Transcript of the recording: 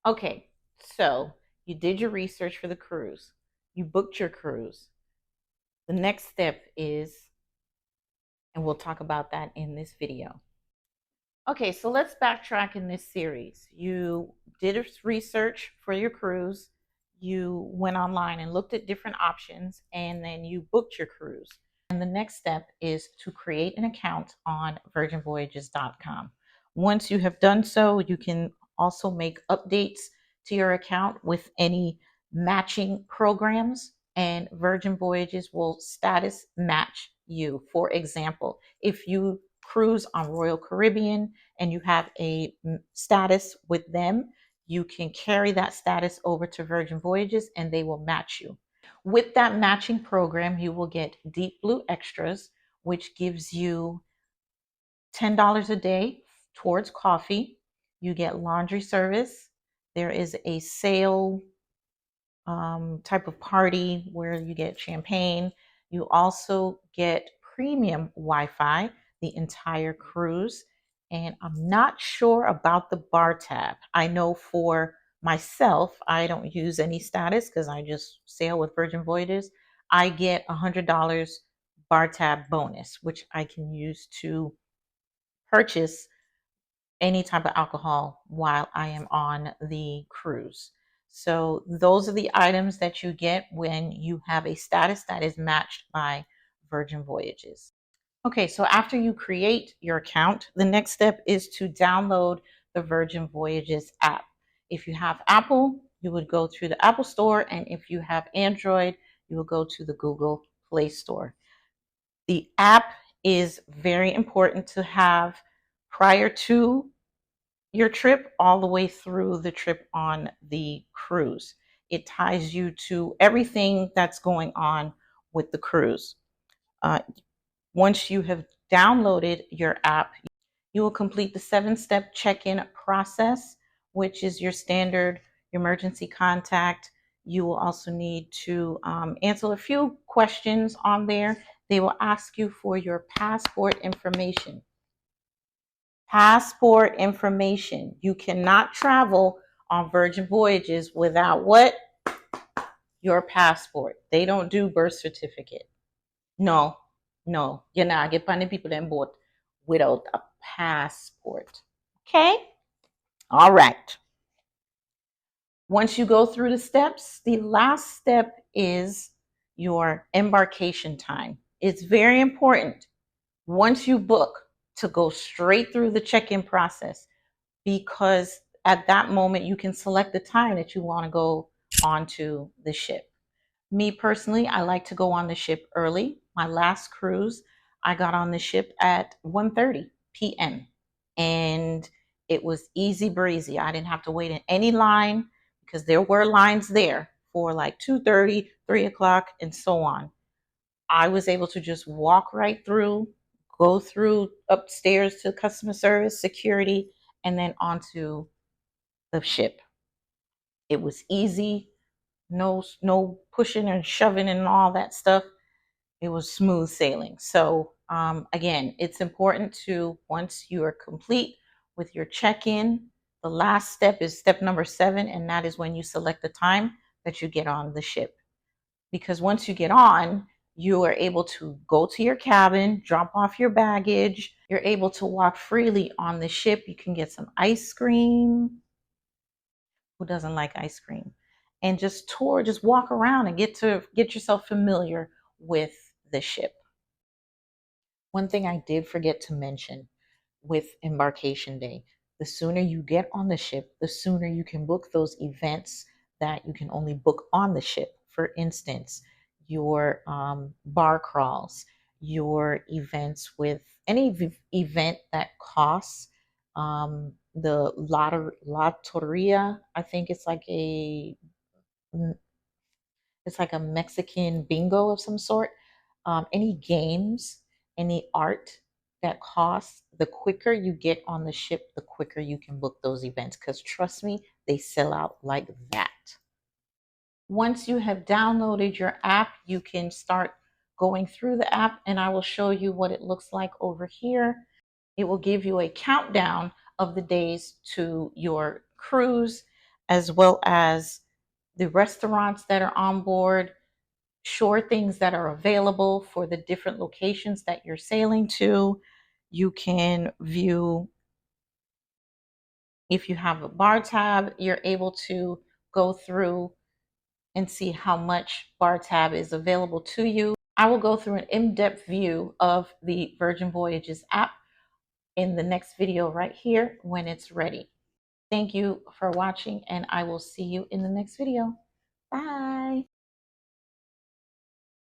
Okay, so you did your research for the cruise, you booked your cruise. The next step is, and we'll talk about that in this video. Okay, so let's backtrack in this series. You did a research for your cruise, you went online and looked at different options, and then you booked your cruise. And the next step is to create an account on virginvoyages.com. Once you have done so, you can also make updates to your account with any matching programs, and Virgin Voyages will status match you. For example, if you cruise on Royal Caribbean and you have a status with them, you can carry that status over to Virgin Voyages and they will match you. With that matching program, you will get Deep Blue Extras, which gives you $10 a day towards coffee. You get laundry service. There is a sale type of party where you get champagne. You also get premium Wi-Fi the entire cruise. And I'm not sure about the bar tab. I know for myself, I don't use any status because I just sail with Virgin Voyages. I get $100 bar tab bonus, which I can use to purchase any type of alcohol while I am on the cruise. So those are the items that you get when you have a status that is matched by Virgin Voyages. Okay, so after you create your account, the next step is to download the Virgin Voyages app. If you have Apple, you would go to the Apple Store, and if you have Android, you will go to the Google Play Store. The app is very important to have prior to your trip all the way through the trip on the cruise. It ties you to everything that's going on with the cruise. Uh, Once you have downloaded your app, you will complete the 7-step check-in process, which is your standard emergency contact. You will also need to answer a few questions on there. They will ask you for your passport information. Passport information. You cannot travel on Virgin Voyages without what? Your passport. They don't do birth certificate. No, no, you're not get plenty people on board without a passport. Okay? All right. Once you go through the steps, the last step is your embarkation time. It's very important once you book to go straight through the check-in process, because at that moment you can select the time that you want to go onto the ship. Me personally, I like to go on the ship early. My last cruise, I got on the ship at 1:30 p.m. and it was easy breezy. I didn't have to wait in any line because there were lines there for like 2:30, 3 o'clock, and so on. I was able to just walk right through, go through upstairs to customer service, security, and then onto the ship. It was easy, no pushing and shoving and all that stuff. It was smooth sailing. So again, it's important to, once you are complete with your check-in, the last step is step number 7, and that is when you select the time that you get on the ship. Because once you get on, you are able to go to your cabin, drop off your baggage. You're able to walk freely on the ship. You can get some ice cream. Who doesn't like ice cream? And just tour, just walk around and get yourself familiar with the ship. One thing I did forget to mention with embarkation day, the sooner you get on the ship, the sooner you can book those events that you can only book on the ship. For instance, your bar crawls, your events with any event that costs, the lotteria. I think it's like a Mexican bingo of some sort. Any games, any art that costs, the quicker you get on the ship, the quicker you can book those events. Because trust me, they sell out like that. Once you have downloaded your app, you can start going through the app, and I will show you what it looks like over here. It will give you a countdown of the days to your cruise. as well as the restaurants that are on board, shore things that are available for the different locations that you're sailing to. You can view, if you have a bar tab, you're able to go through and see how much bar tab is available to you. I will go through an in-depth view of the Virgin Voyages app in the next video right here when it's ready. Thank you for watching, and I will see you in the next video. Bye.